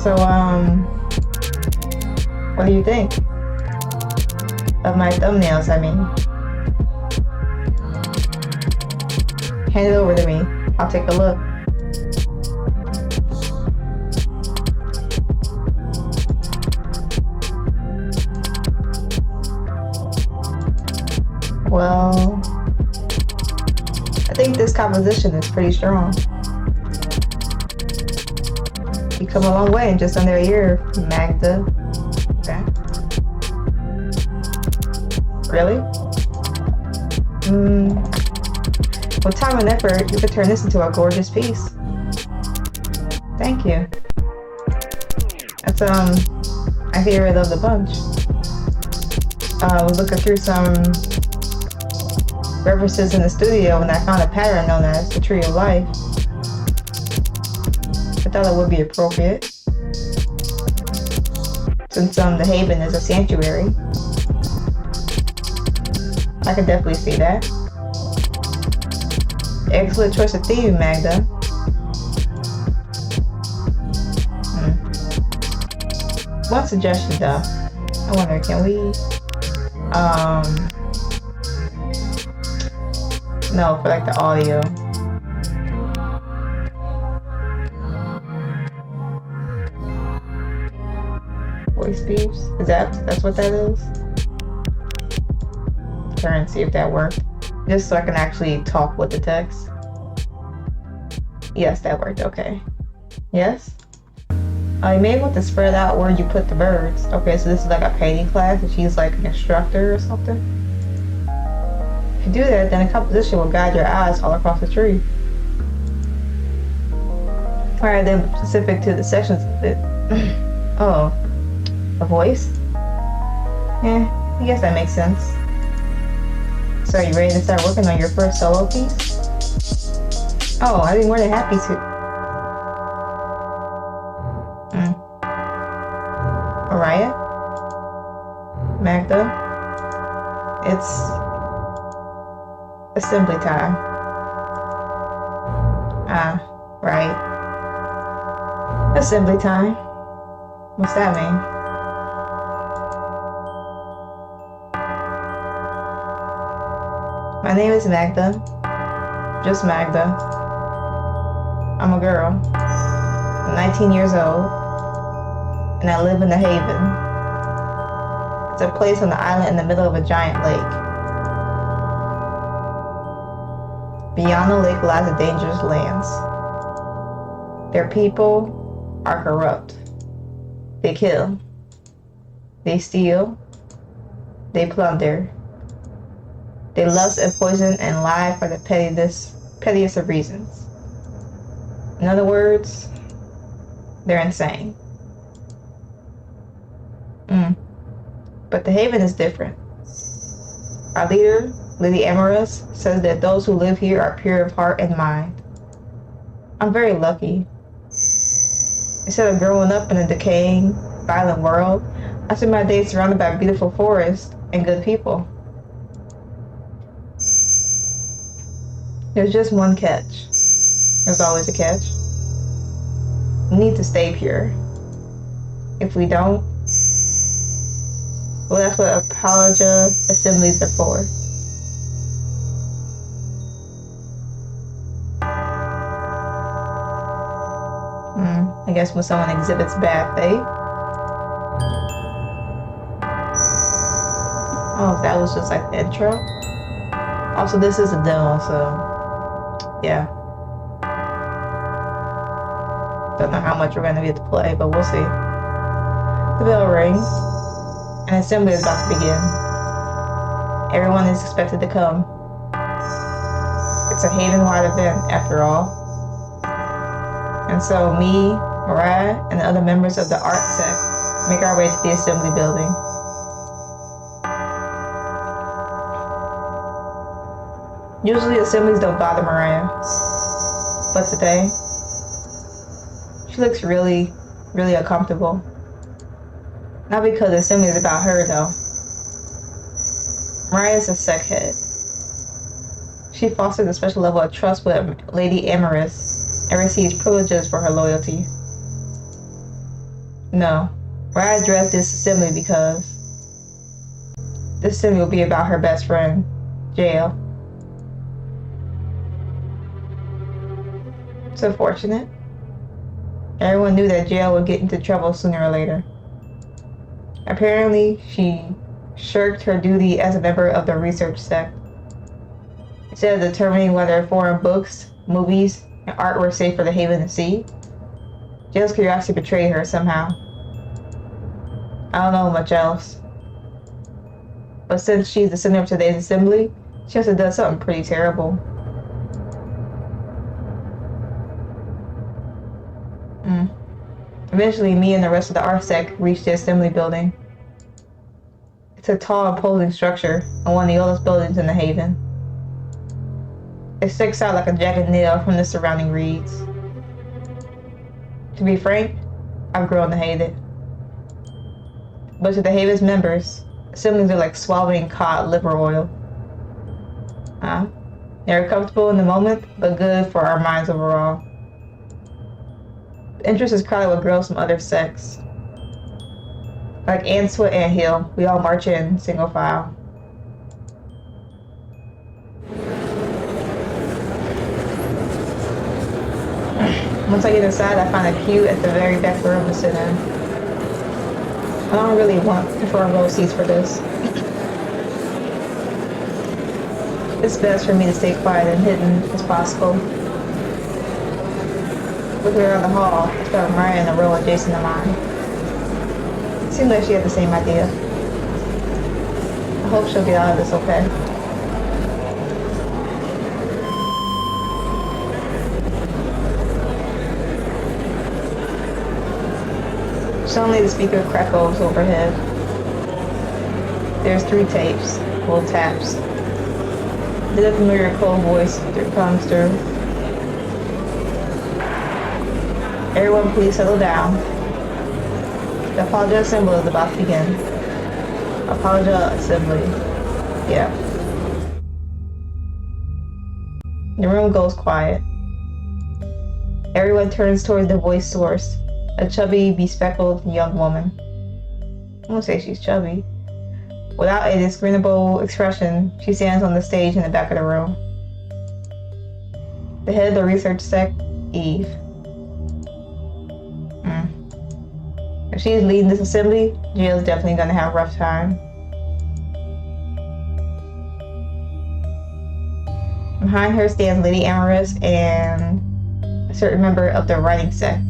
So, what do you think of my thumbnails? I mean, hand it over to me. I'll take a look. Well, I think this composition is pretty strong. You come a long way in just under a year, Magda. Okay. Really? With time and effort, you could turn this into a gorgeous piece. Thank you. That's my favorite of the bunch. I was looking through some references in the studio and I found a pattern known as the Tree of Life. I thought it would be appropriate since the Haven is a sanctuary. I can definitely see that. Excellent choice of theme, Magda. One suggestion though. I wonder, can we no, for like the audio. Voice beeps? Is that's what that is? Try and see if that worked. Just so I can actually talk with the text. Yes, that worked, okay. Yes? You may want to spread out where you put the birds. Okay, so this is like a painting class and she's like an instructor or something. If you do that, then a composition will guide your eyes all across the tree. Alright, then specific to the sections of it. Oh, a voice? Yeah, I guess that makes sense. So are you ready to start working on your first solo piece? Oh, I'd be more than happy to. Mariah? Magda? It's assembly time. Ah, right. Assembly time. What's that mean? My name is Magda. Just Magda. I'm a girl. I'm 19 years old. And I live in the Haven. It's a place on the island in the middle of a giant lake. Beyond the lake lies the dangerous lands. Their people are corrupt. They kill. They steal. They plunder. They lust and poison and lie for the pettiest of reasons. In other words, they're insane. But the Haven is different. Our leader, Lady Amorous, says that those who live here are pure of heart and mind. I'm very lucky. Instead of growing up in a decaying, violent world, I spend my days surrounded by beautiful forests and good people. There's just one catch. There's always a catch. We need to stay pure. If we don't, well, that's what Apologia Assemblies are for. I guess when someone exhibits bad faith. Oh, that was just like the intro. Also, this is a demo, so yeah. Don't know how much we're going to be able to play, but we'll see. The bell rings. An assembly is about to begin. Everyone is expected to come. It's a Haven-wide event, after all. And so me, Mariah, and the other members of the art sect make our way to the assembly building. Usually assemblies don't bother Mariah. But today, she looks really, really uncomfortable. Not because the assembly is about her, though. Mariah is a sect head. She fosters a special level of trust with Lady Amorous and receives privileges for her loyalty. No. Why I address this assembly because this assembly will be about her best friend, Jail. It's unfortunate. Everyone knew that Jail would get into trouble sooner or later. Apparently, she shirked her duty as a member of the research sect. Instead of determining whether foreign books, movies, and art were safe for the Haven to see, Jail's curiosity betrayed her somehow. I don't know much else. But since she's the center of today's assembly, she must have done something pretty terrible. Eventually, me and the rest of the RSEC reached the assembly building. It's a tall, imposing structure and one of the oldest buildings in the Haven. It sticks out like a jagged nail from the surrounding reeds. To be frank, I've grown to hate it. But to the Haven's members, assemblies are like swallowing cod liver oil. They're comfortable in the moment, but good for our minds overall. The interest is crowded with girls from other sects. Like ants to an anthill, we all march in single file. Once I get inside, I find a pew at the very back room to sit in. I don't really want front row seats for this. It's best for me to stay quiet and hidden as possible. Looking around the hall, I found Mariah in a row adjacent to mine. It seemed like she had the same idea. I hope she'll get out of this okay. Suddenly the speaker crackles overhead. There's 3 tapes, little taps. Then a familiar cold voice comes through. Everyone please settle down. The Apologia Assembly is about to begin. Apologia Assembly. Yeah. The room goes quiet. Everyone turns towards the voice source, a chubby, bespectacled young woman. I won't say she's chubby. Without a discernible expression, she stands on the stage in the back of the room. The head of the research sect, Eve. If she is leading this assembly, Jill's definitely gonna have a rough time. Behind her stands Lady Amaryllis and a certain member of the writing sect.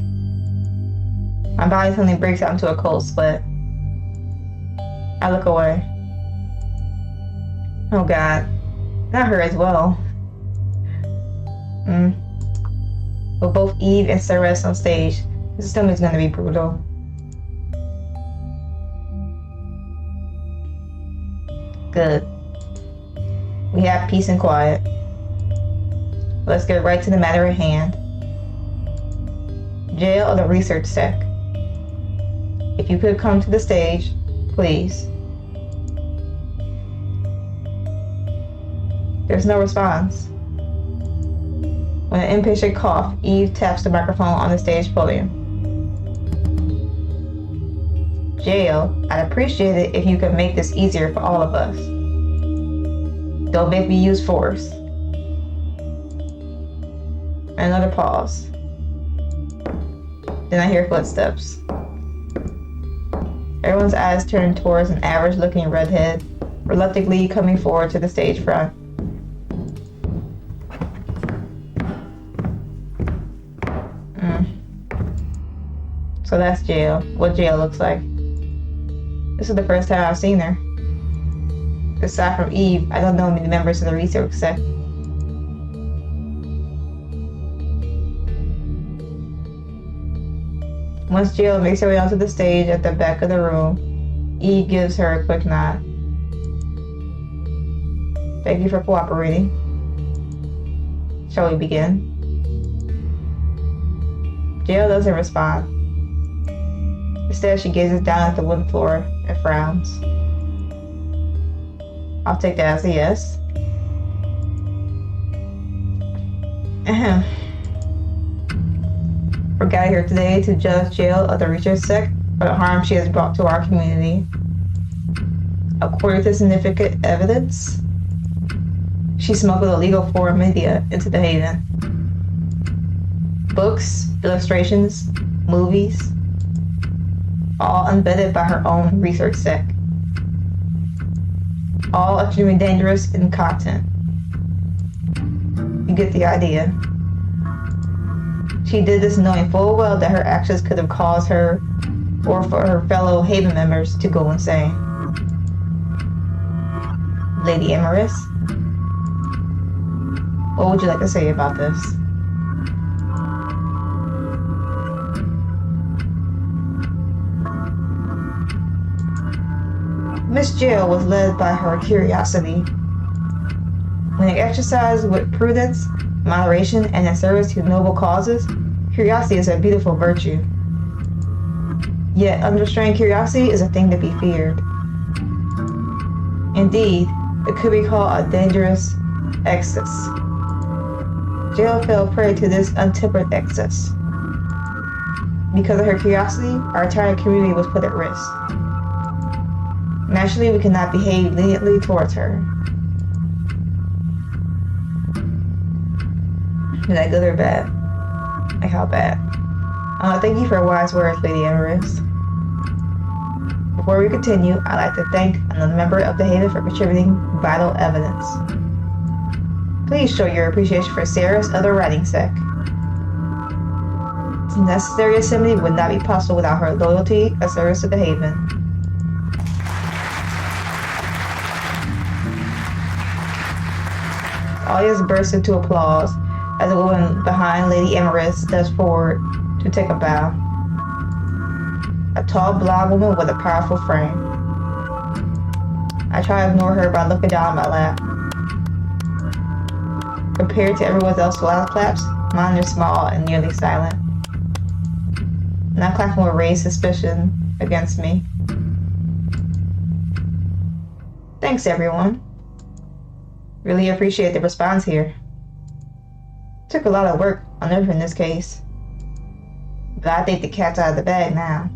My body suddenly breaks out into a cold sweat. I look away. Oh God, not her as well. With both Eve and Ceres on stage, this assembly is gonna be brutal. Good. We have peace and quiet. Let's get right to the matter at hand. Jail of the research sect. If you could come to the stage, please. There's no response. When an impatient cough, Eve taps the microphone on the stage podium. Jail, I'd appreciate it if you could make this easier for all of us. Don't make me use force. Another pause. Then I hear footsteps. Everyone's eyes turn towards an average-looking redhead, reluctantly coming forward to the stage front. So that's Jail. What Jail looks like. This is the first time I've seen her. Aside from Eve, I don't know many members of the research sect. Once Jill makes her way onto the stage at the back of the room, Eve gives her a quick nod. Thank you for cooperating. Shall we begin? Jill doesn't respond. Instead, she gazes down at the wooden floor and frowns. I'll take that as a yes. We're gathered here today to judge Jail of the research sect for the harm she has brought to our community. According to significant evidence, she smuggled illegal foreign media into the Haven. Books, illustrations, movies, all unvetted by her own research sec. All extremely dangerous in content. You get the idea. She did this knowing full well that her actions could have caused her or for her fellow Haven members to go insane. Lady Emerus, what would you like to say about this? Miss Jill was led by her curiosity. When exercised with prudence, moderation, and in service to noble causes, curiosity is a beautiful virtue. Yet unrestrained curiosity is a thing to be feared. Indeed, it could be called a dangerous excess. Jill fell prey to this untempered excess. Because of her curiosity, our entire community was put at risk. Naturally, we cannot behave leniently towards her. Is that good or bad? Like how bad? Thank you for wise words, Lady Emerus. Before we continue, I'd like to thank another member of the Haven for contributing vital evidence. Please show your appreciation for Sarah's other writing sec. This necessary assembly would not be possible without her loyalty and service to the Haven. Audience bursts into applause as a woman behind Lady Emerus steps forward to take a bow. A tall, blonde woman with a powerful frame. I try to ignore her by looking down my lap. Compared to everyone else's loud claps, mine are small and nearly silent. Not clapping will raise suspicion against me. Thanks, everyone. Really appreciate the response here. Took a lot of work unearthing this case. But I think the cat's out of the bag now.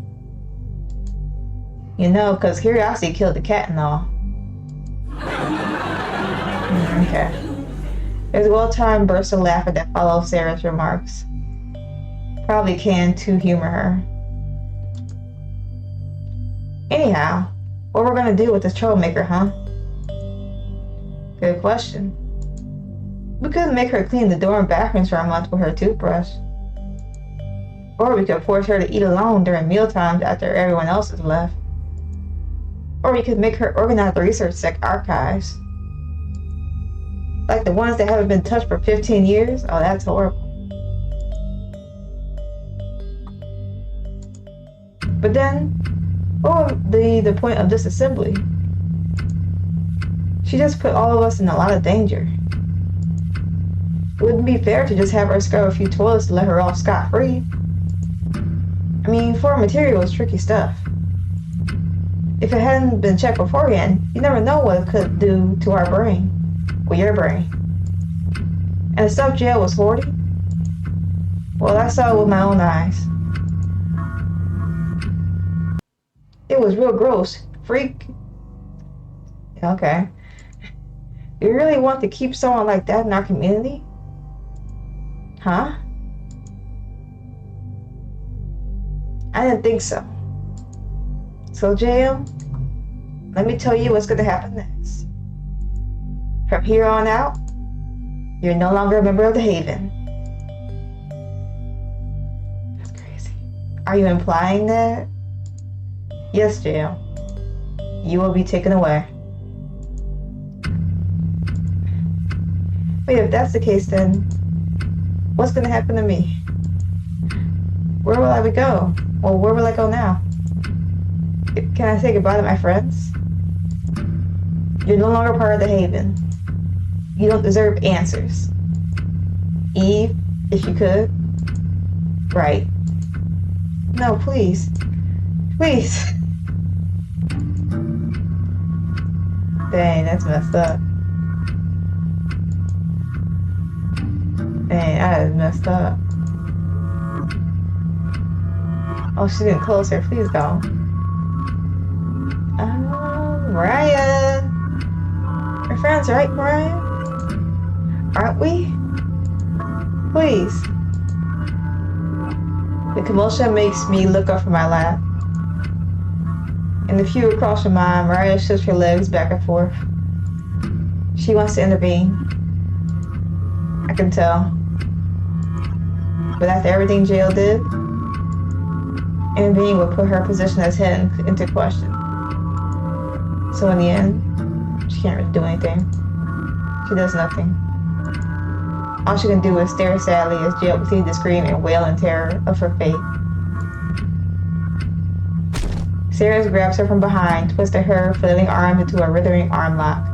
You know, because curiosity killed the cat and all. Okay. There's a well-timed burst of laughter that follows Sarah's remarks. Probably can to humor her. Anyhow, what we're gonna do with this troublemaker, huh? Good question. We could make her clean the door and bathrooms for a month with her toothbrush. Or we could force her to eat alone during mealtimes after everyone else has left. Or we could make her organize the research sec archives. Like the ones that haven't been touched for 15 years? Oh, that's horrible. But then, what would be the point of this assembly? She just put all of us in a lot of danger. It wouldn't be fair to just have her scrub a few toilets to let her off scot-free. I mean, foreign material is tricky stuff. If it hadn't been checked beforehand, you never know what it could do to our brain. Or your brain. And the stuff Jill was hoarding? Well, I saw it with my own eyes. It was real gross. Freak. Okay. You really want to keep someone like that in our community? Huh? I didn't think so. So, Jill, let me tell you what's going to happen next. From here on out, you're no longer a member of the Haven. That's crazy. Are you implying that? Yes, Jill. You will be taken away. Wait, if that's the case, then what's going to happen to me? Where will I go? Well, where will I go now? Can I say goodbye to my friends? You're no longer part of the Haven. You don't deserve answers. Eve, if you could. Right. No, please. Please. Dang, that's messed up. Dang, that is messed up. Oh, she's getting closer. Please go. Mariah. We're friends, right, Mariah? Aren't we? Please. The commotion makes me look up from my lap. In the pew across from mine, Mariah shifts her legs back and forth. She wants to intervene. I can tell. But after everything Jail did, intervening would put her position as head into question. So in the end, she can't really do anything. She does nothing. All she can do is stare sadly as Jail continues to scream and wail in terror of her fate. Sarah grabs her from behind, twisting her flailing arm into a withering arm lock.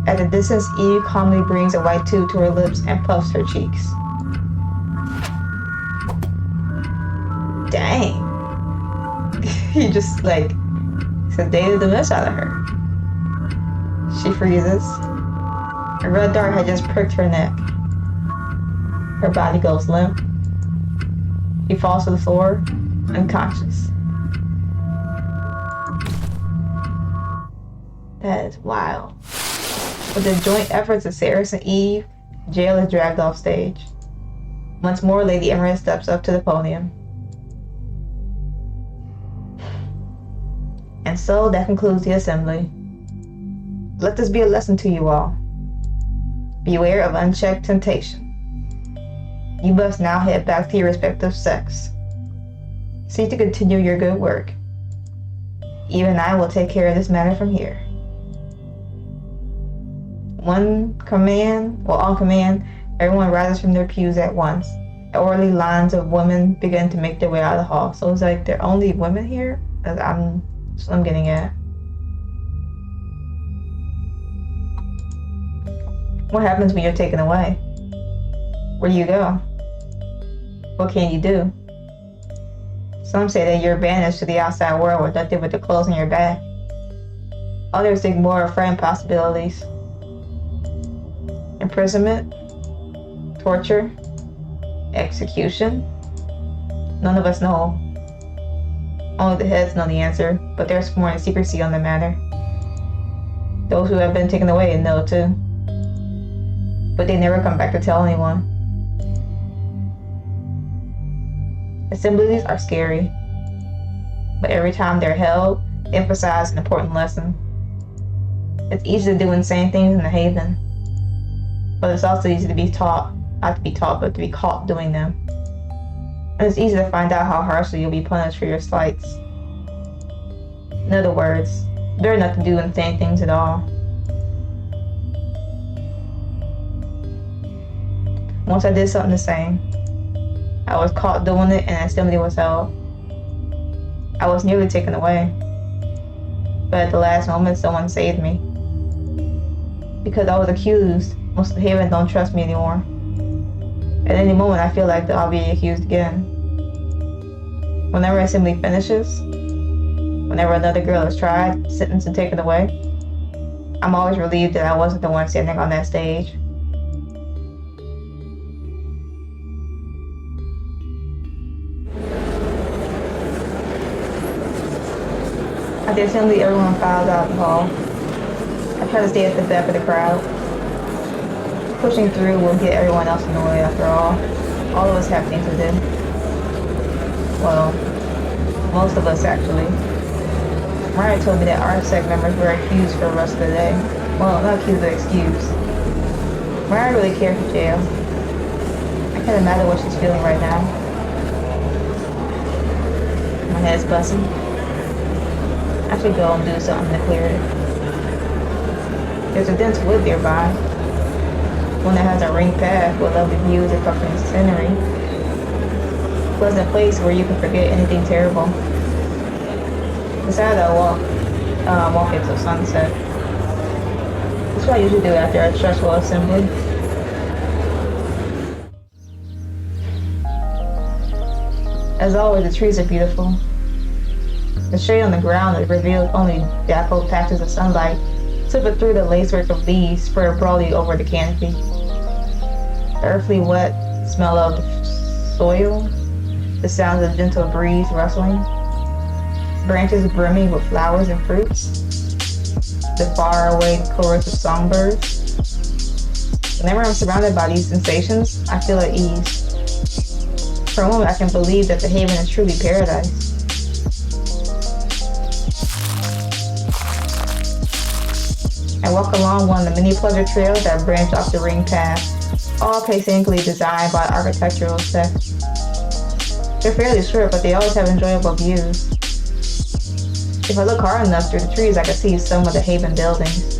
At the distance, Eve calmly brings a white tube to her lips and puffs her cheeks. Dang. He just, sedated the mess out of her. She freezes. A red dart had just pricked her neck. Her body goes limp. She falls to the floor, unconscious. That is wild. With the joint efforts of Sarah and Eve, Jail is dragged off stage. Once more, Lady Emerald steps up to the podium. And so that concludes the assembly. Let this be a lesson to you all. Beware of unchecked temptation. You must now head back to your respective sects. Seek to continue your good work. Eve and I will take care of this matter from here. On command, everyone rises from their pews at once. Orderly lines of women begin to make their way out of the hall. So it's like there are only women here? That's what I'm getting at. What happens when you're taken away? Where do you go? What can you do? Some say that you're banished to the outside world with nothing but the clothes on your back. Others think more of frame possibilities. Imprisonment, torture, execution. None of us know. Only the heads know the answer, but they're sworn to secrecy on the matter. Those who have been taken away know too. But they never come back to tell anyone. Assemblies are scary, but every time they're held, they emphasize an important lesson. It's easy to do insane things in the Haven, but it's also easy to be taught, not to be taught, but to be caught doing them. And it's easy to find out how harshly you'll be punished for your slights. In other words, better not to do insane things at all. Once I did something the same. I was caught doing it and an assembly was held. I was nearly taken away. But at the last moment, someone saved me. Because I was accused, most of the Haven don't trust me anymore. At any moment, I feel like that I'll be accused again. Whenever assembly finishes, whenever another girl is tried, sentenced, and taken away, I'm always relieved that I wasn't the one standing on that stage. At the assembly, everyone files out the hall. I try to stay at the back of the crowd. Pushing through will get everyone else in the way after all. All of us have things to do. Well, most of us actually. Mariah told me that our sect members were accused for the rest of the day. Well, not accused, but excused. Mariah really cared for Jail. I can't imagine what she's feeling right now. My head's buzzing. I should go and do something to clear it. There's a dense wood nearby. One that has a ring path with lovely views of fucking scenery. Pleasant place where you can forget anything terrible. Decided I'll walk until sunset. That's what I usually do after a stressful assembly. As always, the trees are beautiful. The shade on the ground reveals only dappled patches of sunlight, slipping through the lacework of leaves spread broadly over the canopy. The earthly wet smell of the soil The sounds of gentle breeze rustling, branches brimming with flowers and fruits, the faraway chorus of songbirds. Whenever I'm surrounded by these sensations, I feel at ease. For a moment, I can believe that the haven is truly paradise. I walk along one of the many pleasure trails that branch off the ring path, all painstakingly designed by architectural aesthetics. They're fairly short, but they always have enjoyable views. If I look hard enough through the trees, I can see some of the haven buildings.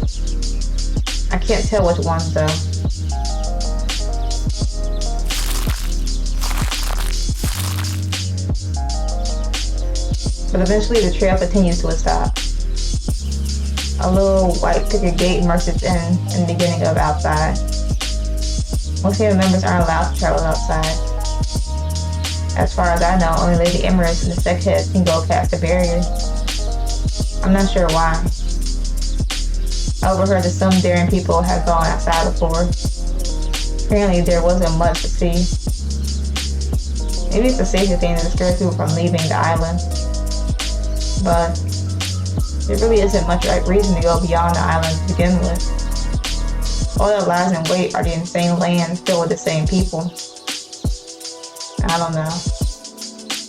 I can't tell which ones though. But eventually the trail continues to a stop. A little white picket gate marks its end in the beginning of outside. Most haven members aren't allowed to travel outside. As far as I know, only Lady Empress and the Seckheads can go past the barrier. I'm not sure why. I overheard that some daring people have gone outside before. Apparently there wasn't much to see. Maybe it's a safety thing to discourage people from leaving the island. But there really isn't much reason to go beyond the island to begin with. All that lies in wait are the insane lands filled with the same people. I don't know.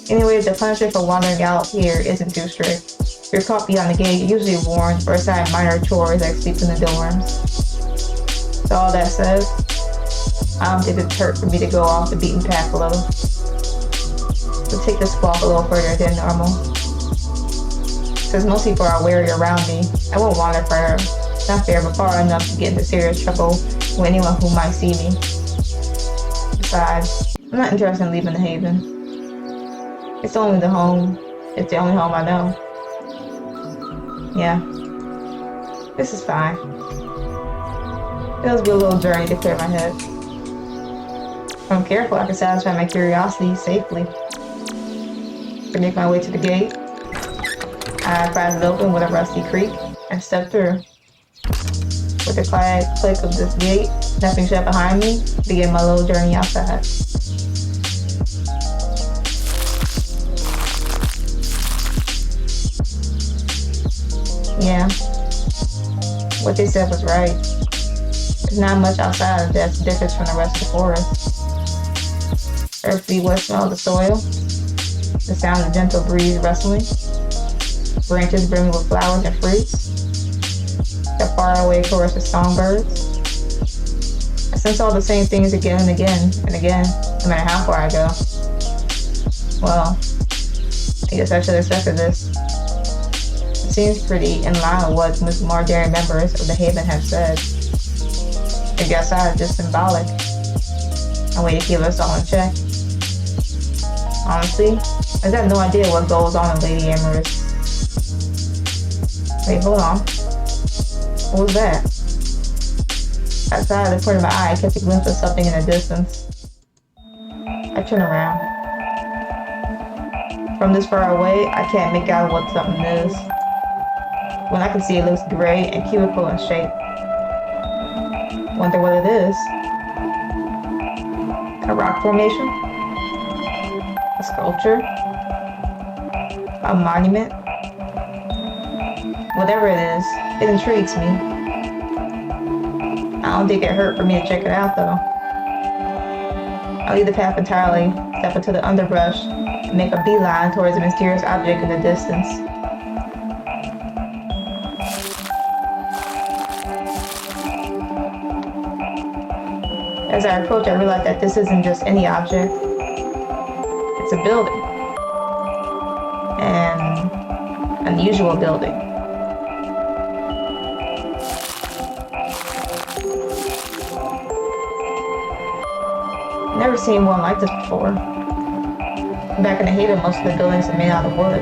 Anyway, the punishment for wandering out here isn't too strict. If you're caught beyond the gate, you're usually warned or assigned minor chores like sleeping in the dorms. So all that said, I don't think it's hurt for me to go off the beaten path a little. So take this walk a little further than normal. Since most people are wary around me, I won't wander further. Not fair, but far enough to get into serious trouble with anyone who might see me. Besides, I'm not interested in leaving the haven. It's only the home. It's the only home I know. Yeah. This is fine. It'll be a little journey to clear my head. If I'm careful, I can satisfy my curiosity safely. To make my way to the gate, I prize it open with a rusty creak and step through. With the quiet click of this gate, nothing shut behind me, begin my little journey outside. Yeah, what they said was right. There's not much outside that's different from the rest of the forest. Earthy wet smell of the soil, the sound of gentle breeze rustling, branches brimming with flowers and fruits, the faraway chorus of songbirds. I sense all the same things again and again and again, no matter how far I go. Well, I guess I should have accepted this. It seems pretty in line with what most more daring members of the Haven have said. I guess I was just symbolic. A way to keep us all in check. Honestly, I got no idea what goes on in Lady Amorous. Wait, hold on. What was that? Outside the corner of my eye, I catch a glimpse of something in the distance. I turn around. From this far away, I can't make out what something is. When I can see, it looks gray and cubical in shape. Wonder what it is. A rock formation? A sculpture? A monument? Whatever it is, it intrigues me. I don't think it hurt for me to check it out though. I'll leave the path entirely, step into the underbrush, and make a beeline towards the mysterious object in the distance. As I approach, I realize that this isn't just any object. It's a building. An unusual building. Never seen one like this before. Back in the Haven, most of the buildings are made out of wood.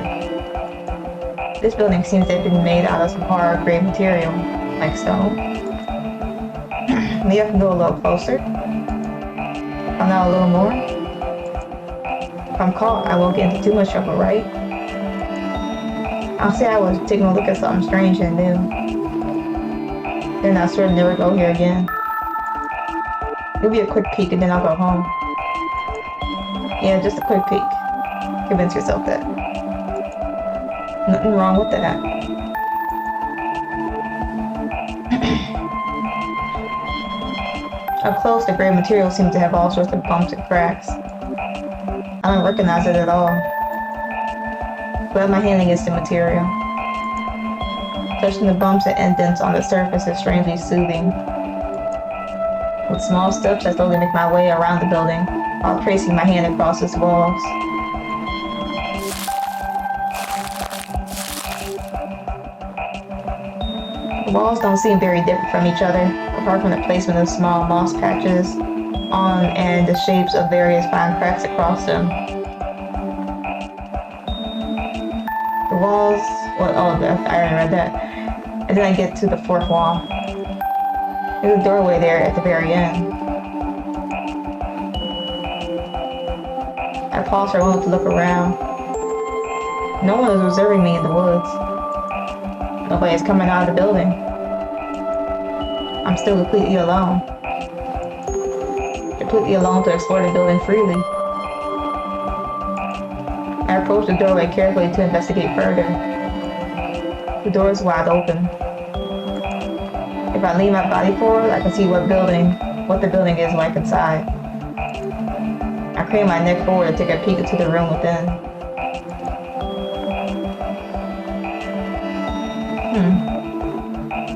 This building seems to have been made out of some hard, gray material, like stone. Maybe I can go a little closer. Find out a little more. If I'm caught, I won't get into too much trouble, right? I'll say I was taking a look at something strange and new. Then I swear to never go here again. It'll be a quick peek and then I'll go home. Yeah, just a quick peek. Convince yourself that. Nothing wrong with that. Up close, the gray material seems to have all sorts of bumps and cracks. I don't recognize it at all. Glad my hand against the material. Touching the bumps and indents on the surface is strangely soothing. With small steps, I slowly make my way around the building, while tracing my hand across its walls. The walls don't seem very different from each other, apart from the placement of small moss patches on and the shapes of various fine cracks across them. The walls, well, oh, I already read that. And then I get to the fourth wall. There's a doorway there at the very end. I pause for a moment to look around. No one is observing me in the woods. Nobody is coming out of the building. I'm still completely alone. Completely alone to explore the building freely. I approach the doorway carefully to investigate further. The door is wide open. If I lean my body forward, I can see what the building is like inside. I crane my neck forward to take a peek into the room within.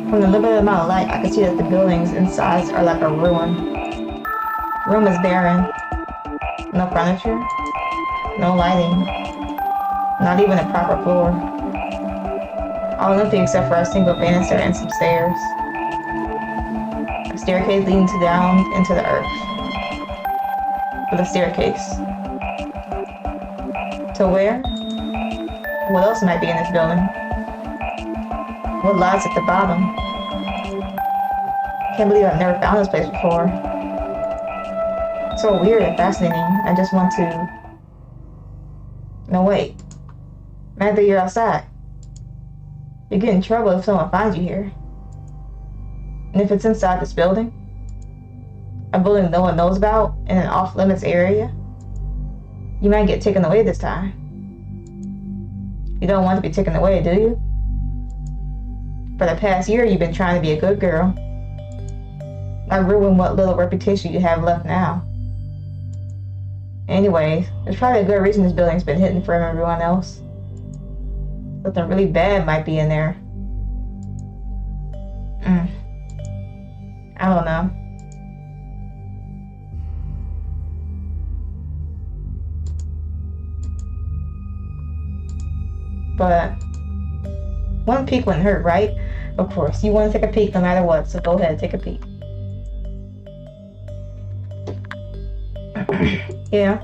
From the limited amount of light, I can see that the buildings inside are like a ruin. The room is barren. No furniture. No lighting. Not even a proper floor. All empty except for a single banister and some stairs. A staircase leading down into the earth. With a staircase. To where? What else might be in this building? What lies at the bottom? Can't believe I've never found this place before. It's so weird and fascinating. I just want to... No, wait. Magda, you're outside. You get in trouble if someone finds you here. And if it's inside this building, a building no one knows about in an off-limits area, you might get taken away this time. You don't want to be taken away, do you? For the past year, you've been trying to be a good girl. Not ruin what little reputation you have left now. Anyway, there's probably a good reason this building's been hidden from everyone else. Something really bad might be in there. I don't know. But one peek wouldn't hurt, right? Of course, you want to take a peek no matter what, so go ahead, take a peek. Yeah,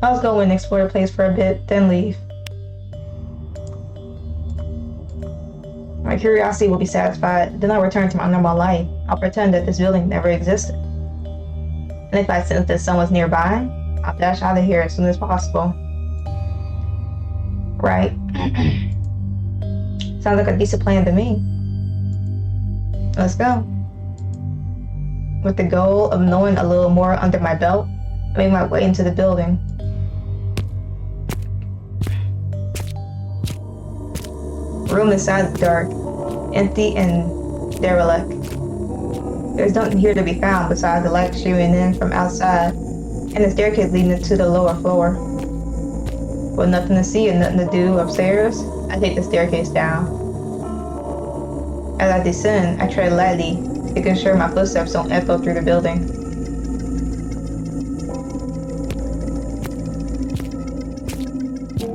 I'll go and explore the place for a bit, then leave. My curiosity will be satisfied, then I'll return to my normal life. I'll pretend that this building never existed. And if I sense that someone's nearby, I'll dash out of here as soon as possible. Right. Sounds like a decent plan to me. Let's go. With the goal of knowing a little more under my belt, I made my way into the building. The room inside is dark, empty and derelict. There's nothing here to be found besides the light streaming in from outside and the staircase leading to the lower floor. With nothing to see and nothing to do upstairs, I take the staircase down. As I descend, I tread lightly, making sure my footsteps don't echo through the building.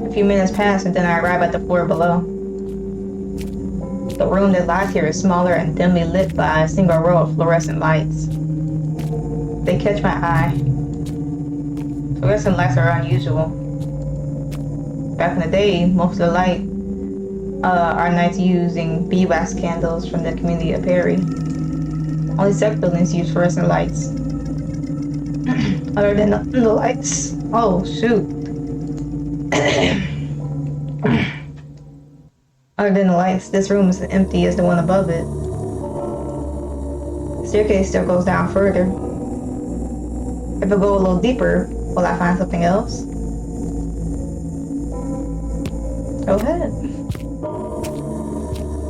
A few minutes pass and then I arrive at the floor below. The room that lies here is smaller and dimly lit by a single row of fluorescent lights. They catch my eye. Fluorescent lights are unusual. Back in the day, most of the light are nights using beeswax candles from the community of Perry. Only sect buildings use fluorescent lights. Other than the lights. Oh, shoot. Other than the lights, this room is as empty as the one above it. The staircase still goes down further. If I go a little deeper, will I find something else? Go ahead.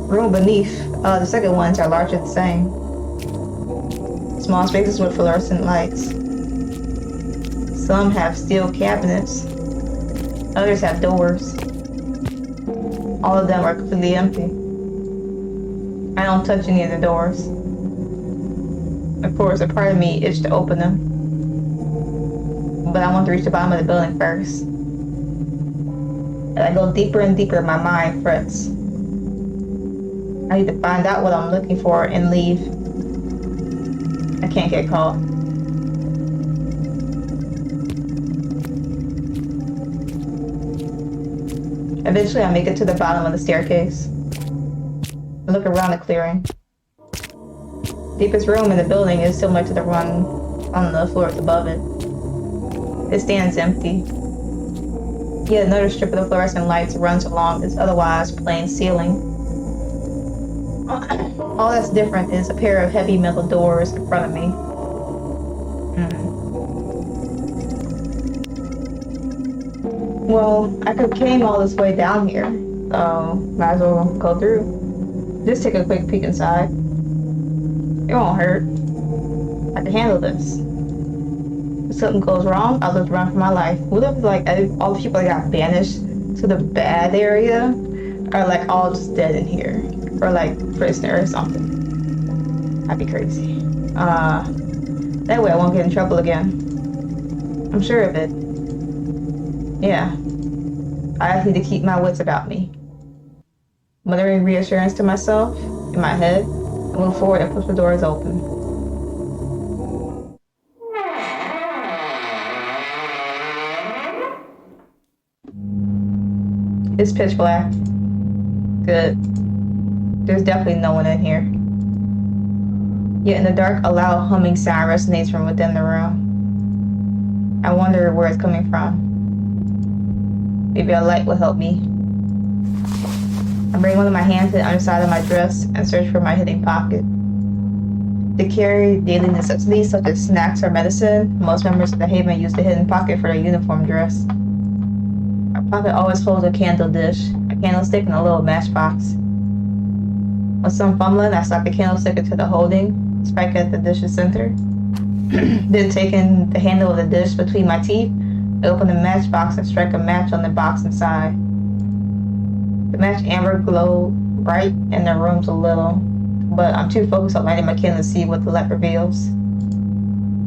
Room beneath. The second ones are larger the same. Small spaces with fluorescent lights. Some have steel cabinets. Others have doors. All of them are completely empty. I don't touch any of the doors. Of course, a part of me itched to open them. But I want to reach the bottom of the building first. As I go deeper and deeper, my mind frets. I need to find out what I'm looking for and leave. I can't get caught. Eventually, I make it to the bottom of the staircase. I look around the clearing. Deepest room in the building is similar to the one on the floors above it. It stands empty. Yet another strip of the fluorescent lights runs along its otherwise plain ceiling. All that's different is a pair of heavy metal doors in front of me. Well, I could came all this way down here, so might as well go through. Just take a quick peek inside. It won't hurt. I can handle this. If something goes wrong, I'll just run for my life. What if like all the people that got banished to the bad area are like all just dead in here? Or like prisoner or something. That'd be crazy. That way I won't get in trouble again. I'm sure of it. Yeah. I just need to keep my wits about me. Muttering reassurance to myself in my head, I move forward and push the doors open. It's pitch black. Good. There's definitely no one in here. Yet in the dark, a loud humming sound resonates from within the room. I wonder where it's coming from. Maybe a light will help me. I bring one of my hands to the underside of my dress and search for my hidden pocket. To carry daily necessities such as snacks or medicine, most members of the Haven use the hidden pocket for their uniform dress. Our pocket always holds a candle dish, a candlestick, and a little matchbox. With some fumbling, I slide the candlestick into the holding, strike at the dish's center. Then taking the handle of the dish between my teeth, I open the matchbox and strike a match on the box inside. The match amber glowed bright in the rooms a little, but I'm too focused on lighting my candle to see what the light reveals.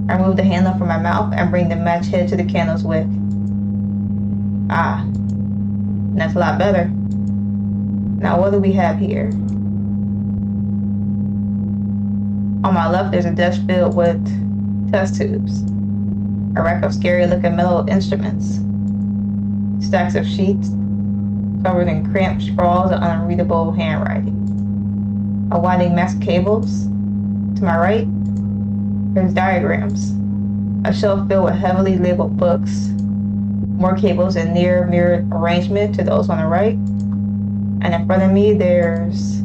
I remove the handle from my mouth and bring the match head to the candle's wick. Ah, that's a lot better. Now what do we have here? On my left, there's a desk filled with test tubes, a rack of scary-looking metal instruments, stacks of sheets covered in cramped scrawls and unreadable handwriting, a winding mass of cables. To my right, there's diagrams, a shelf filled with heavily labeled books, more cables in near mirrored arrangement to those on the right, and in front of me, there's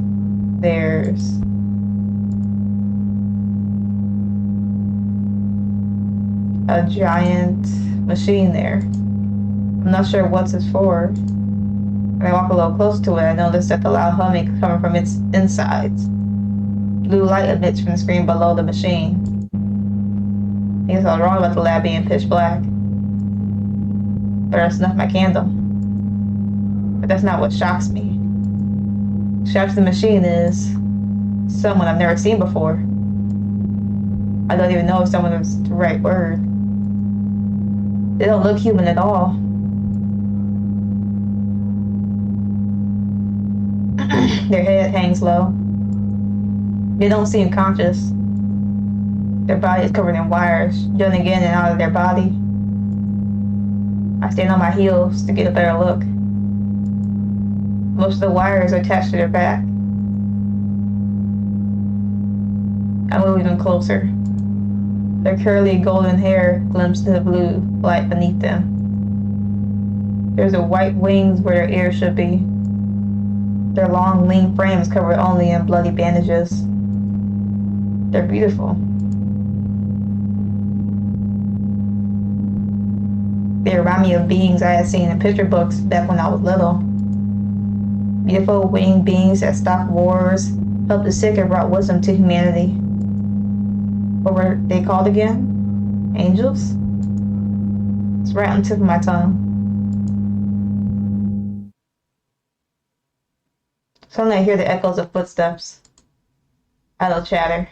a giant machine there. I'm not sure what it's for. When I walk a little close to it, I notice that the loud humming is coming from its insides. Blue light emits from the screen below the machine. I guess I was wrong about the lab being pitch black. Better snuff my candle. But that's not what shocks me. What shocks the machine is someone I've never seen before. I don't even know if someone is the right word. They don't look human at all. Their head hangs low. They don't seem conscious. Their body is covered in wires, jutting in and out of their body. I stand on my heels to get a better look. Most of the wires are attached to their back. I move even closer. Their curly golden hair glimpses the blue light beneath them. There's a white wings where their ears should be. Their long, lean frames covered only in bloody bandages. They're beautiful. They remind me of beings I had seen in picture books back when I was little. Beautiful winged beings that stopped wars, helped the sick, and brought wisdom to humanity. What were they called again? Angels? It's right on the tip of my tongue. Suddenly I hear the echoes of footsteps. Idle chatter.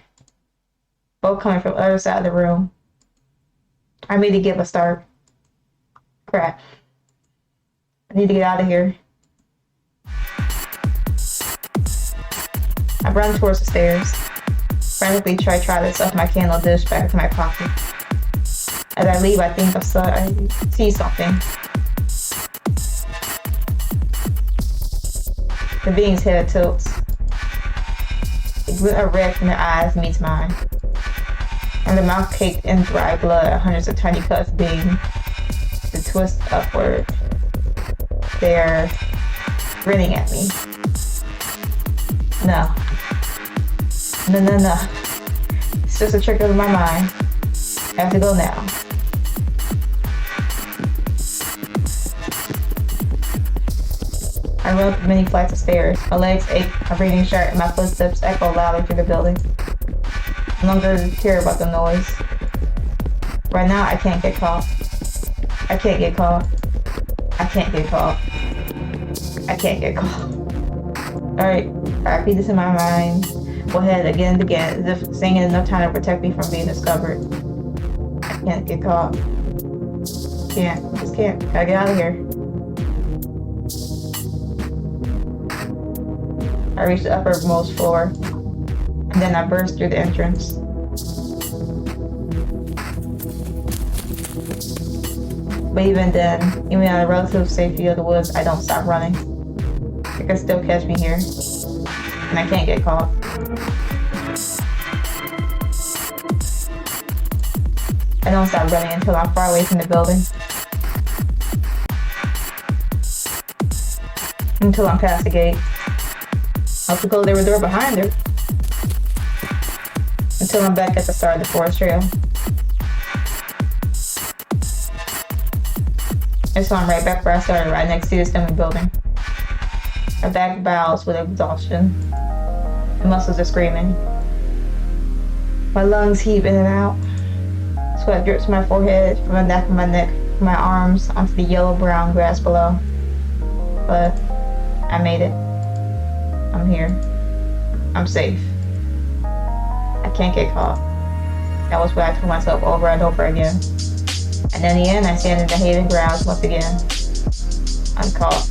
Both coming from the other side of the room. I need to give a start. Crap. I need to get out of here. I run towards the stairs. Frantically try to stuff my candle dish back into my pocket. As I leave, I think I see something. The being's head tilts. The glint of red from their eyes meets mine. And the mouth caked in dry blood, hundreds of tiny cuts being the twist upward. They're grinning at me. No. No. It's just a trick of my mind. I have to go now. I run up many flights of stairs. My legs ache, my breathing short, and my footsteps echo loudly through the building. I no longer care about the noise. Right now, I can't get caught. I can't get caught. I can't get caught. I can't get caught. Alright, I repeat this in my mind. Go ahead again and again, as if saying it enough time to protect me from being discovered. I can't get caught. Can't. Just can't. Gotta get out of here. I reach the uppermost floor, and then I burst through the entrance. But even then, even at the relative safety of the woods, I don't stop running. They can still catch me here, and I can't get caught. I don't stop running until I'm far away from the building. Until I'm past the gate. I'll have to close the door behind her. Until I'm back at the start of the forest trail. And so I'm right back where I started, right next to the stomach building. My back bows with exhaustion. My muscles are screaming. My lungs heave in and out. Sweat drips from my forehead, from the back of my neck, from my arms, onto the yellow-brown grass below. But I made it. I'm here. I'm safe. I can't get caught. That was what I told myself over and over again. And in the end, I stand in the hated grounds once again. Uncaught.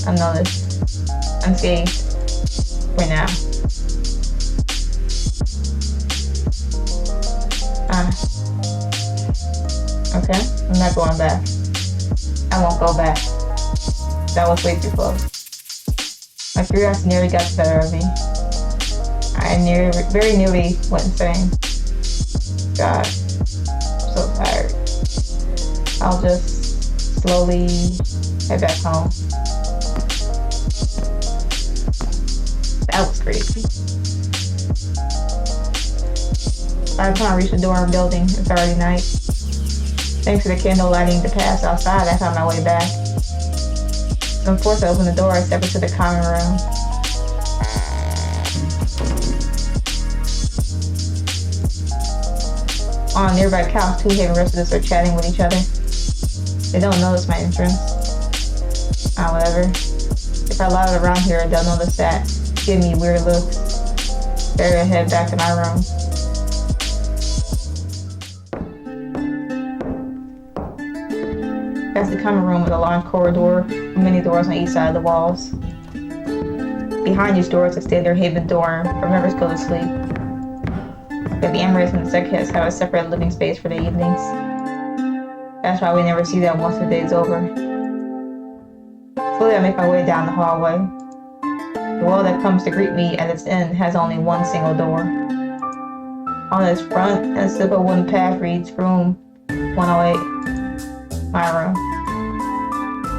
Unnoticed. Unscathed. For now. Okay, I'm not going back. I won't go back. That was way too close. My curiosity nearly got the better of me. I very nearly went insane. God, I'm so tired. I'll just slowly head back home. That was crazy. By the time I reached the door of the building, it's already night. Thanks to the candle lighting the path outside, I found my way back. I'm forced to open the door and step into the common room. On a nearby couch, two Haven residents are chatting with each other. They don't notice my entrance. Whatever. If I allowed it around here, they'll notice that. Give me weird looks. Better head back to my room. That's the common room with a long corridor with many doors on each side of the walls. Behind these doors extend their Haven dorm where members go to sleep. But the Emirates and the Secrets have a separate living space for the evenings. That's why we never see them once the day's over. Slowly I make my way down the hallway. The wall that comes to greet me at its end has only one single door. On its front, a simple wooden path reads Room 108. My room.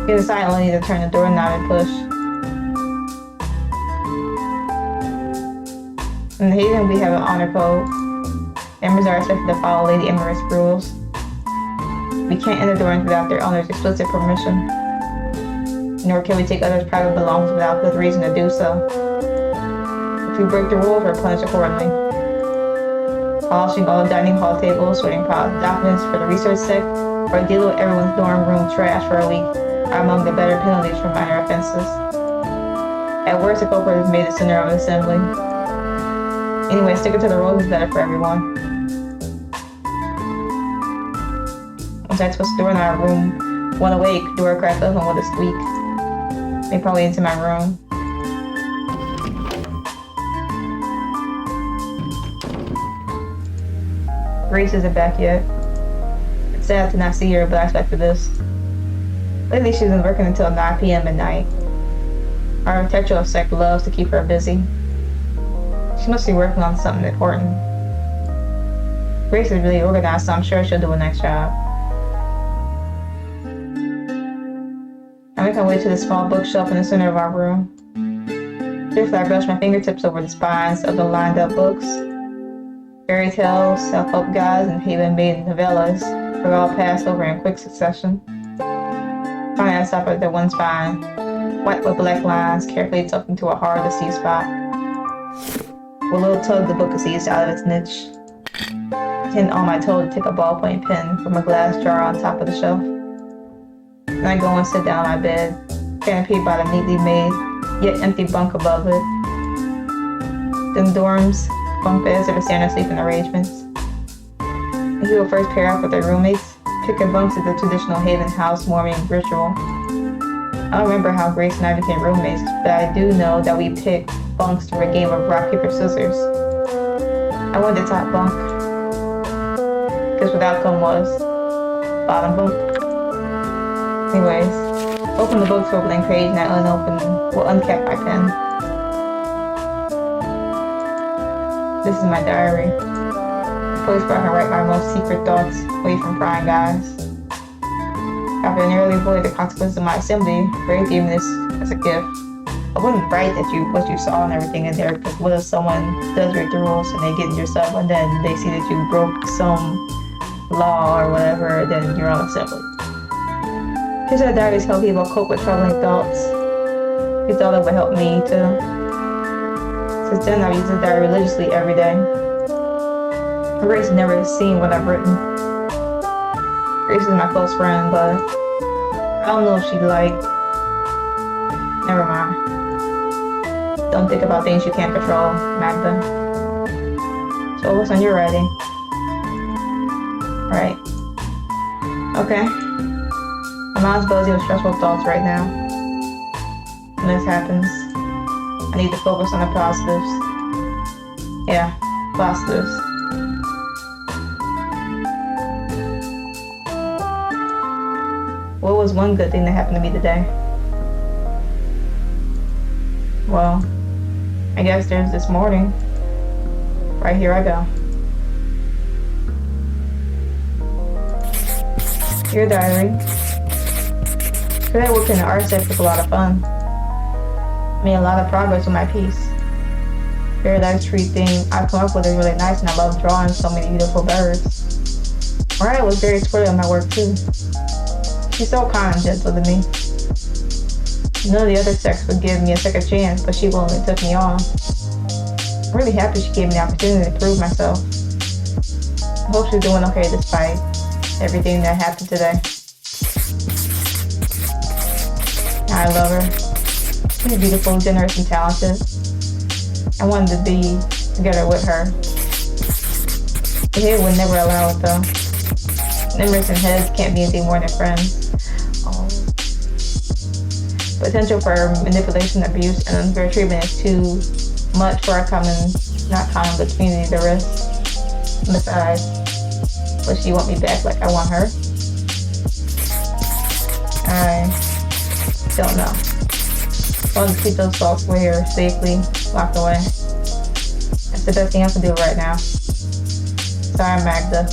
You decide only to turn the doorknob and push. In the Haven, we have an honor code. Members are expected to follow Lady Emirates' rules. We can't enter dorms without their owner's explicit permission. nor can we take others' private belongings without good reason to do so. If we break the rules, we're punished accordingly. Polishing all dining hall tables, sorting documents for the research sec, or dealing with everyone's dorm room trash for a week are among the better penalties for minor offenses. At worst, the culprit is made the center of an assembly. Anyway, sticking to the rules is better for everyone. Was I supposed to door in our room? One awake, door cracked open with a squeak. They probably into my room. Grace isn't back yet. It's sad to not see her, but I expected this. Lately she's been working until 9 p.m. at night. Our architectural sec loves to keep her busy. She must be working on something important. Grace is really organized, so I'm sure she'll do a nice job. I make my way to the small bookshelf in the center of our room. Carefully, I brush my fingertips over the spines of the lined up books. Fairy tales, self-help guides, and haven-made novellas were all passed over in quick succession. Finally, I stop at the one spine, white with black lines, carefully tucked into a hard-to-see spot. With a little tug, the book is eased out of its niche. Hitting on my toe to take a ballpoint pen from a glass jar on top of the shelf. Then I go and sit down on my bed, canopied by the neatly made, yet empty bunk above it. Them dorms, bunk beds are the standard sleeping arrangements. If you will first pair up with their roommates, picking bunks is the traditional Haven housewarming ritual. I don't remember how Grace and I became roommates, but I do know that we picked bunks through a game of rock, paper, scissors. I won the top bunk. Guess what the outcome was? Bottom bunk. Anyways, open the book to a blank page and I uncap my pen. This is my diary. A place where I can write my most secret thoughts away from prying eyes. After I nearly avoided the consequences of my assembly, Ray gave me this as a gift. I wouldn't write what you saw and everything in there, because what if someone does break the rules and they get in your stuff and then they see that you broke some law or whatever, then you're on assembly. Here's how diaries help people cope with troubling thoughts. He thought it would help me too. Since then, I've used the diary religiously every day. Grace has never seen what I've written. Grace is my close friend, but I don't know if she'd like. Never mind. Don't think about things you can't control, Magda. So what's on your writing? Right. Okay. My mind's buzzy with stressful thoughts right now. When this happens, I need to focus on the positives. Yeah, positives. What was one good thing that happened to me today? Well, I guess there's this morning. Right here I go. Your diary. Today working in the art set was a lot of fun. Made a lot of progress with my piece. Paradise tree theme I've come up with is really nice and I love drawing so many beautiful birds. Mariah was very supportive of my work too. She's so kind and gentle to me. None of the other sex would give me a second chance, but she willingly took me on. I'm really happy she gave me the opportunity to prove myself. I hope she's doing okay despite everything that happened today. I love her. She's beautiful, generous, and talented. I wanted to be together with her. The head would never allow it though. Members and heads can't be anything more than friends. Potential for manipulation, abuse, and unfair treatment is too much for our not common, but community to risk. Besides, will she want me back like I want her? I don't know. I want to keep those thoughts away here safely, locked away. That's the best thing I can do right now. Sorry, Magda.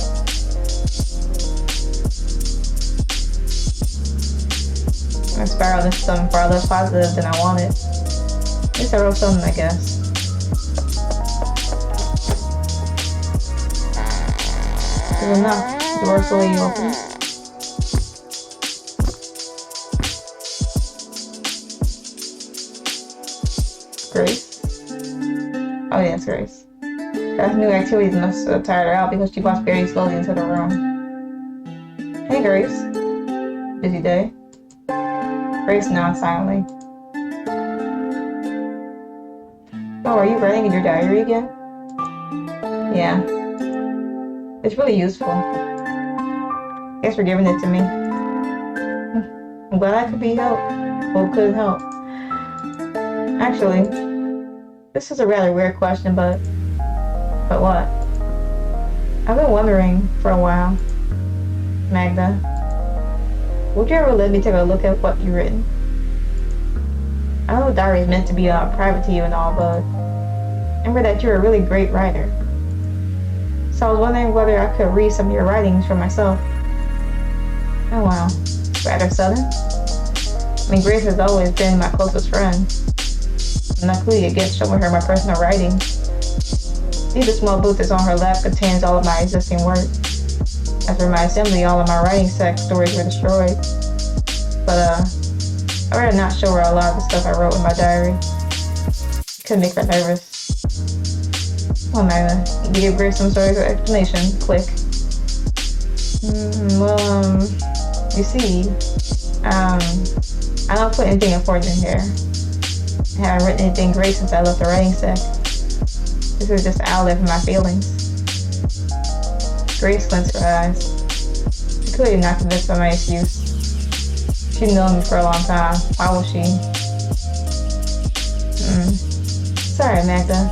I spiraled into something far less positive than I wanted. At least I wrote something, I guess. Good enough. The door slowly opens. Thanks, Grace. That new activities must have tired her out because she walked very slowly into the room. Hey, Grace. Busy day? Grace nodded silently. Oh, are you writing in your diary again? Yeah. It's really useful. Thanks for giving it to me. I'm glad I could be helped. Well, couldn't help. Actually, this is a rather weird question, but what? I've been wondering for a while. Magda, would you ever let me take a look at what you've written? I know the diary is meant to be private to you and all, but remember that you're a really great writer. So I was wondering whether I could read some of your writings for myself. Oh wow, rather sudden? I mean, Grace has always been my closest friend. I'm not clearly against showing her my personal writing. See, the small book that's on her lap contains all of my existing work. After my assembly, all of my writing set stories were destroyed. But I'd rather not show her a lot of the stuff I wrote in my diary. It could make her nervous. Well, Magda, you give Grace some sort of explanation. Quick. You see, I don't put anything important in here. I haven't written anything great since I left the writing set. This is just an outlet for my feelings. Grace squints her eyes. She's clearly not convinced by my excuse. She's known me for a long time. Why will she? Sorry, Magda.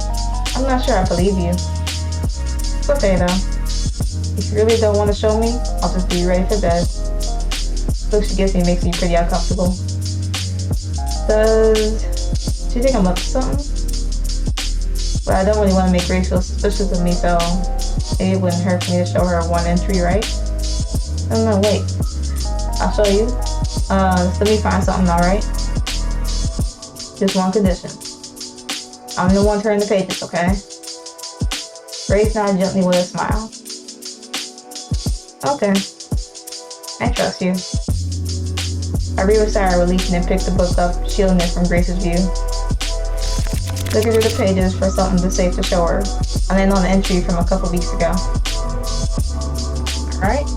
I'm not sure I believe you. It's okay though. If you really don't want to show me, I'll just be ready for bed. The look she gives me makes me pretty uncomfortable. Does she think I'm up to something? But I don't really want to make Grace feel suspicious of me, so maybe it wouldn't hurt for me to show her one entry, right? No, wait. I'll show you. Let me find something, alright? Just one condition. I'm the one turning the pages, okay? Grace nodded gently with a smile. Okay. I trust you. I breathed a sigh of relief and then picked the book up, shielding it from Grace's view. Looking through the pages for something safe to show her. I landed on an entry from a couple weeks ago. Alright.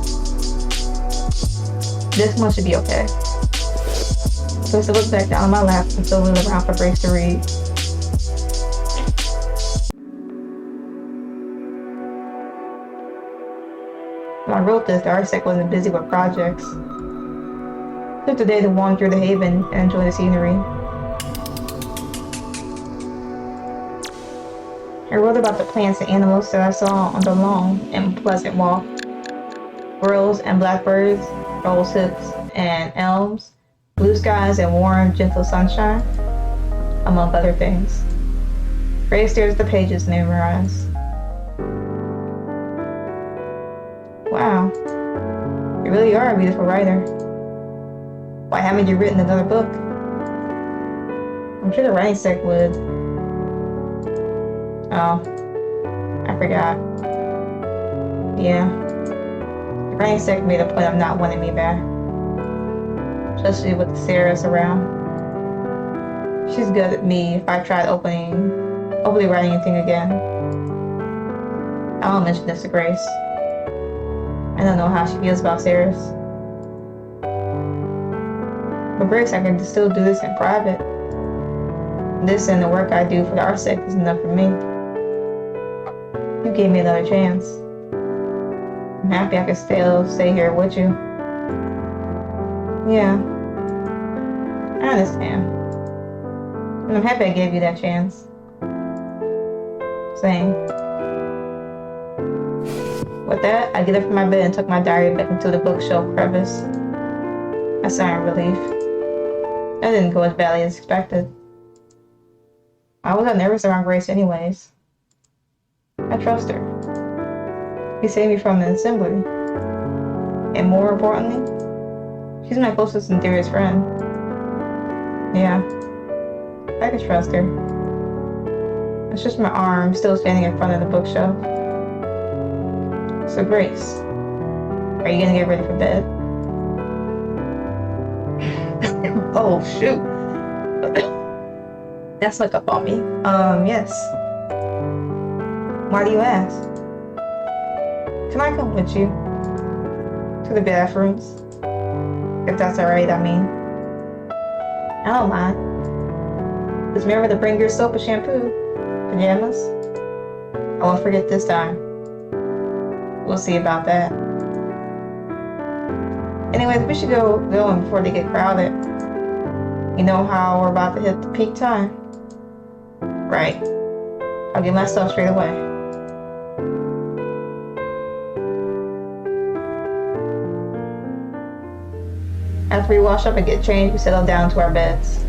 This one should be okay. Placed the book back down on my lap and still wheeled around for Grace to read. When I wrote this, the architect wasn't busy with projects. Took the day to wander through the haven and enjoy the scenery. I wrote about the plants and animals that I saw on the long and pleasant walk. Squirrels and blackbirds, rose hips and elms, blue skies and warm, gentle sunshine, among other things. Grace stares at the pages near her eyes. Wow, you really are a beautiful writer. Why haven't you written another book? I'm sure the writing sec would. Oh, I forgot. Yeah, the writing sec made a point of not wanting me back. Especially with the Sarahs around. She's good at me if I tried openly writing anything again. I won't mention this to Grace. I don't know how she feels about Sarahs. But Grace, I can still do this in private. This and the work I do for the architect is enough for me. You gave me another chance. I'm happy I can still stay here with you. Yeah, I understand. And I'm happy I gave you that chance. Same. With that, I get up from my bed and tuck my diary back into the bookshelf crevice. I sighed in relief. That didn't go as badly as expected. Why was I nervous around Grace anyways? I trust her. She saved me from an assembly. And more importantly, she's my closest and dearest friend. Yeah, I can trust her. It's just my arm still standing in front of the bookshelf. So Grace, are you gonna get ready for bed? Oh shoot. That snuck up on me. Yes. Why do you ask? Can I come with you? To the bathrooms? If that's alright, I mean. I don't mind. Just remember to bring your soap and shampoo. Pajamas? I won't forget this time. We'll see about that. Anyways, we should go going before they get crowded. You know how we're about to hit the peak time? Right. I'll get my stuff straight away. After we wash up and get changed, we settle down to our beds.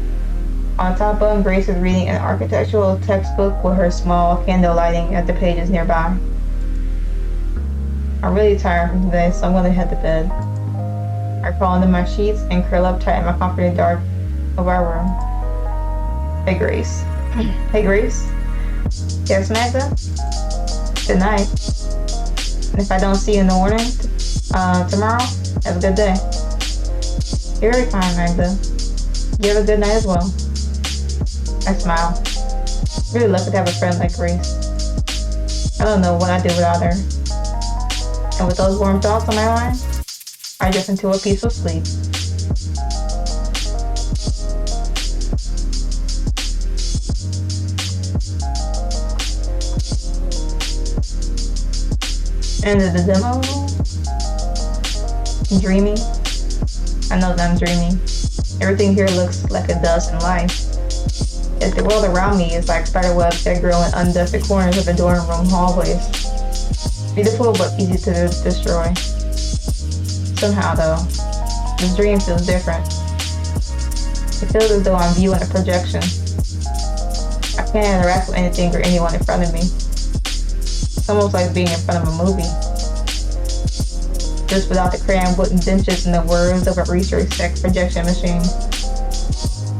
On top of them, Grace is reading an architectural textbook with her small candle lighting at the pages nearby. I'm really tired from today, so I'm going to head to bed. I crawl into my sheets and curl up tight in my comforting dark of our room. Hey, Grace. Hey, Grace. Yes, Magda? Good night. And if I don't see you in the morning, tomorrow, have a good day. You're very kind, Magda. You have a good night as well. I smile. Really lucky to have a friend like Grace. I don't know what I'd do without her. And with those warm thoughts on my mind, I drift into a peaceful sleep. End of the demo. I'm dreaming. I know that I'm dreaming. Everything here looks like it does in life. Yet the world around me is like spider webs that grow in undusted corners of the dorm room hallways. Beautiful but easy to destroy. Somehow though, this dream feels different. It feels as though I'm viewing a projection. I can't interact with anything or anyone in front of me. It's almost like being in front of a movie. Just without the cramped wooden benches and the words of a research tech projection machine.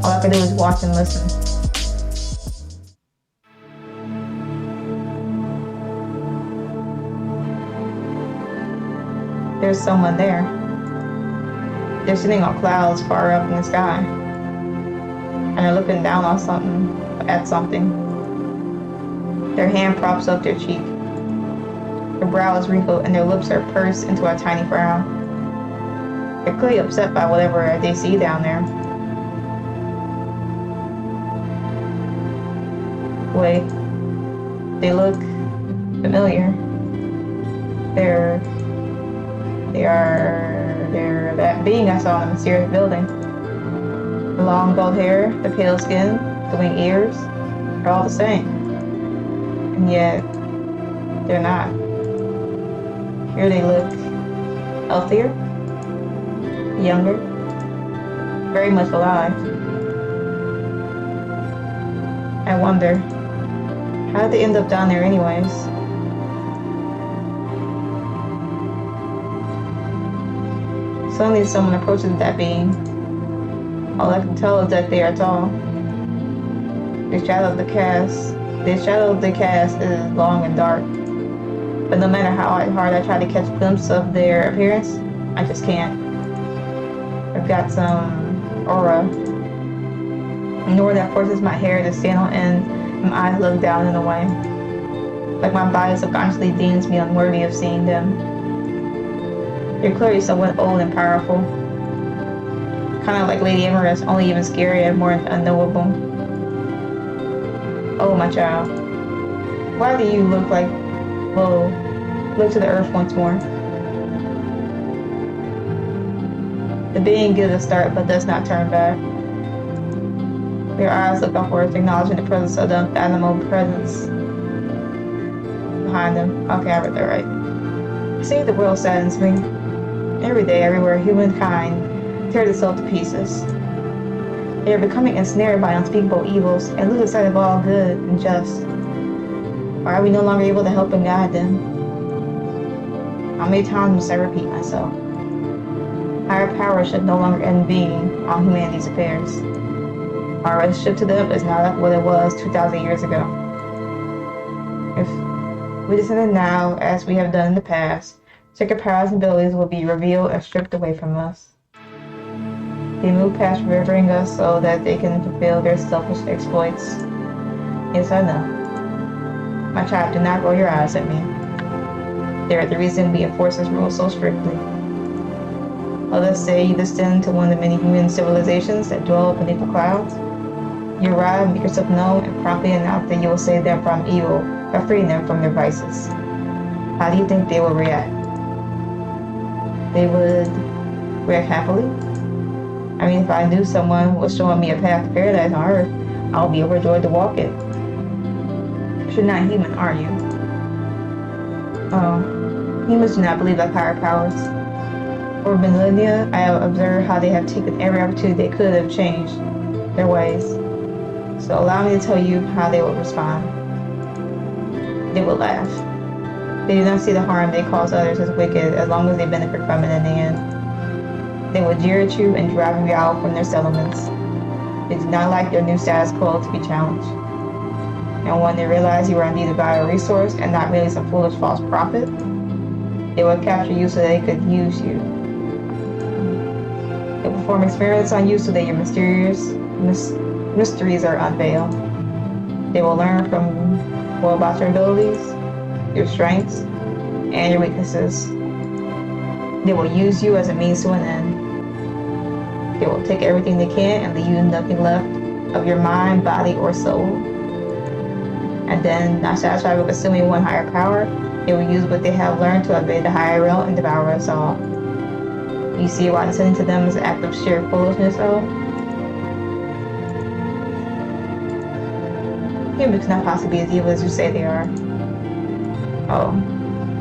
All I can do is watch and listen. There's someone there. They're sitting on clouds far up in the sky. And they're looking down on at something. Their hand props up their cheek. Their brow is wrinkled and their lips are pursed into a tiny frown. They're clearly upset by whatever they see down there. Wait, they look familiar. They're that being I saw in the mysterious building. The long bald hair, the pale skin, the winged ears, are all the same. And yet, they're not. Here they look healthier, younger, very much alive. I wonder, how did they end up down there anyways? Suddenly someone approaches that being. All I can tell is that they are tall. The shadow of the cast is long and dark. But no matter how hard I try to catch a glimpse of their appearance, I just can't. I've got some aura. An aura that forces my hair to stand on end and my eyes look down in a way. Like my body subconsciously deems me unworthy of seeing them. They're clearly someone old and powerful. Kind of like Lady Emerus, only even scarier and more unknowable. Oh, my child. Why do you look like... Whoa. Look to the earth once more. The being gives a start, but does not turn back. Their eyes look upwards, acknowledging the presence of the unfathomable presence behind them. Okay, I read that right. See, the world saddens me. Every day, everywhere, humankind tears itself to pieces. They are becoming ensnared by unspeakable evils and lose sight of all good and just. Why are we no longer able to help and guide them? How many times must I repeat myself? Higher power should no longer end being on humanity's affairs. Our relationship to them is not what it was 2,000 years ago. If we descend now, as we have done in the past, sacred powers and abilities will be revealed and stripped away from us. They move past remembering us so that they can fulfill their selfish exploits. Yes, I know. My child, do not roll your eyes at me. They are the reason we enforce this rule so strictly. Others say you descend to one of the many human civilizations that dwell beneath the clouds. You arrive, make yourself known, and promptly announce that you will save them from evil by freeing them from their vices. How do you think they will react? They would react happily? I mean, if I knew someone was showing me a path to paradise on Earth, I would be overjoyed to walk it. You're not human, are you? Oh, humans do not believe like higher powers. For millennia, I have observed how they have taken every opportunity they could have changed their ways. So allow me to tell you how they will respond. They will laugh. They do not see the harm they cause others as wicked as long as they benefit from it in the end. They will jeer at you and drive you out from their settlements. They do not like their new status quo to be challenged. And when they realize you are indeed a valuable resource and not merely some foolish false prophet, they will capture you so they could use you. They will perform experiments on you so that your mysteries are unveiled. They will learn more about your abilities, your strengths, and your weaknesses. They will use you as a means to an end. They will take everything they can and leave you nothing left of your mind, body, or soul. And then, not satisfied with assuming one higher power, they will use what they have learned to evade the higher realm and devour us all. You see why listening to them is an act of sheer foolishness, oh? Humans cannot possibly be as evil as you say they are. Oh,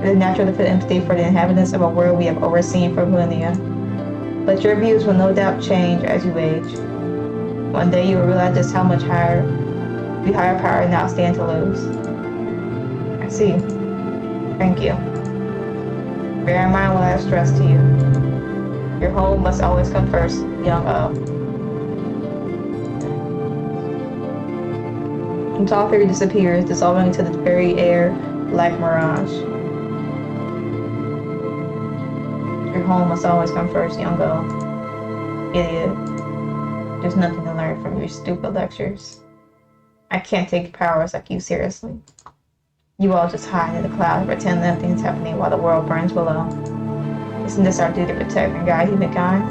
it is natural to feel empathy for the inhabitants of a world we have overseen for millennia. But your views will no doubt change as you age. One day you will realize just how much higher power now stand to lose. I see. Thank you. Bear in mind what I have stressed to you. Your home must always come first, young O. The tall figure disappears, dissolving into the very air like mirage. Your home must always come first, young O. Idiot. There's nothing to learn from your stupid lectures. I can't take powers like you seriously. You all just hide in the clouds and pretend nothing's happening while the world burns below. Isn't this our duty to protect and guide humankind?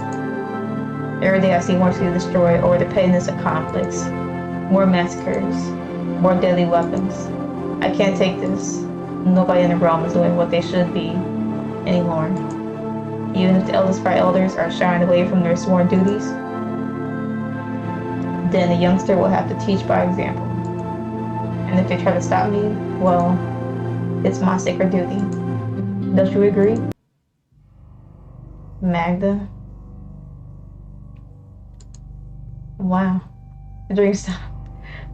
Every day I see more to destroy over the pettiness of conflicts, more massacres, more deadly weapons. I can't take this. Nobody in the realm is doing what they should be anymore. Even if the eldest by elders are shying away from their sworn duties, then the youngster will have to teach by example. And if they try to stop me, well, it's my sacred duty. Don't you agree? Magda? Wow. The dream stopped.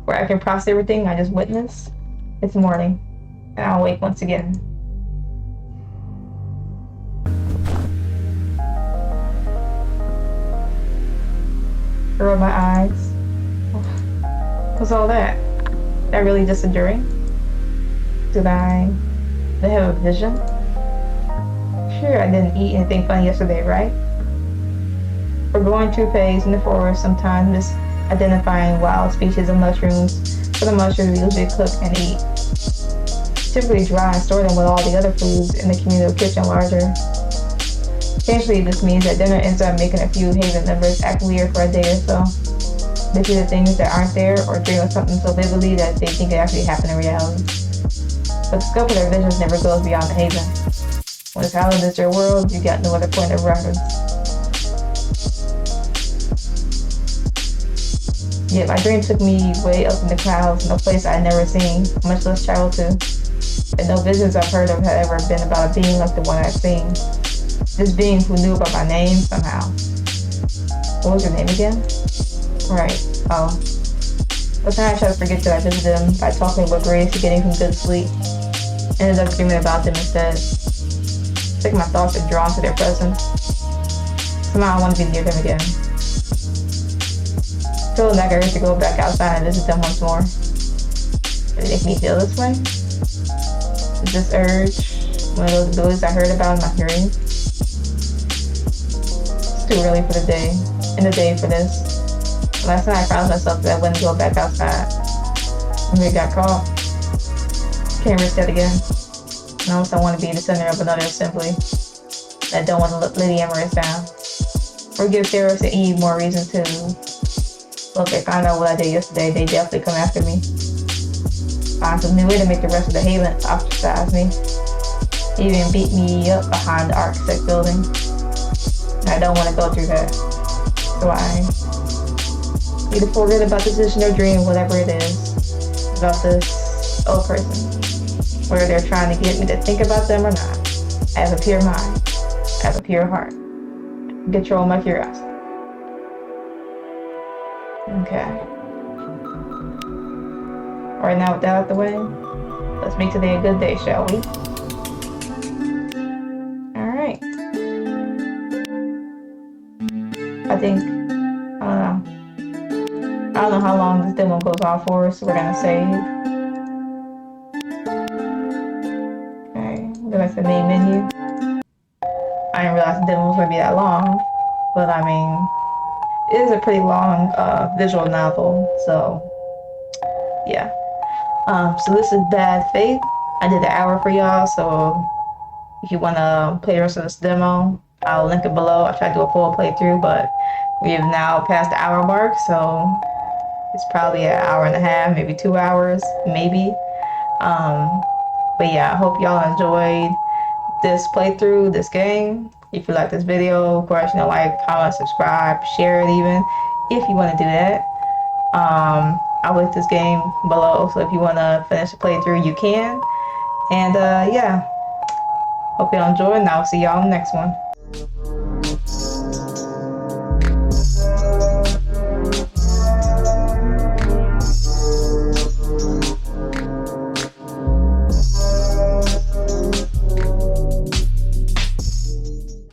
Where I can process everything I just witnessed. It's morning, and I'll wake once again. I rub my eyes. What's all that? Is that really just a dream? Did I have a vision? Sure, I didn't eat anything fun yesterday, right? We're going through phase in the forest, sometimes misidentifying wild species of mushrooms for the mushrooms we usually cook and eat. Typically dry and store them with all the other foods in the communal kitchen larger. Occasionally, this means that dinner ends up making a few Haven members act weird for a day or so. They see the things that aren't there or dream of something so vividly that they think it actually happened in reality. But the scope of their visions never goes beyond the Haven. When this island is your world, you got no other point of reference. Yet my dream took me way up in the clouds, no place I'd never seen, much less traveled to. And no visions I've heard of had ever been about a being like the one I've seen. This being who knew about my name somehow. What was your name again? Right, oh. But then I tried to forget that I visited them by talking about grace to getting some good sleep. Ended up dreaming about them instead. It's like my thoughts are drawn to their presence. Somehow I want to be near them again. Feeling like I ready to go back outside and visit them once more. Did it make me feel this way? Is this urge one of those abilities I heard about in my dreams? It's too early for the day for this. Last night I promised myself that I wouldn't go back outside. And we got caught. Can't risk that again. I also want to be the center of another assembly that don't want to let Lady Amorous down. Or give Theros and Eve more reason to look, they found out what I did yesterday. They definitely come after me. Find some new way to make the rest of the Haven ostracize me. Even beat me up behind the Architect building. I don't want to go through that. So I either forget about the decision or dream, whatever it is, about this old person. Whether they're trying to get me to think about them or not. I have a pure mind. I have a pure heart. Control my curiosity. Okay. Alright, now with that out the way, let's make today a good day, shall we? Alright. I don't know how long this demo goes on for, so we're gonna save. Okay, go back to the main menu. I didn't realize the demo was gonna be that long, but I mean, it is a pretty long visual novel, so yeah. So this is Bad Faith. I did an hour for y'all, so if you wanna play the rest of this demo, I'll link it below. I tried to do a full playthrough, but we have now passed the hour mark, so it's probably an hour and a half, maybe 2 hours, maybe. But yeah, I hope y'all enjoyed this playthrough, this game. If you like this video, of course, like, comment, subscribe, share it even, if you want to do that. I'll link this game below, so if you want to finish the playthrough, you can. And yeah, hope y'all enjoy, and I'll see y'all in the next one.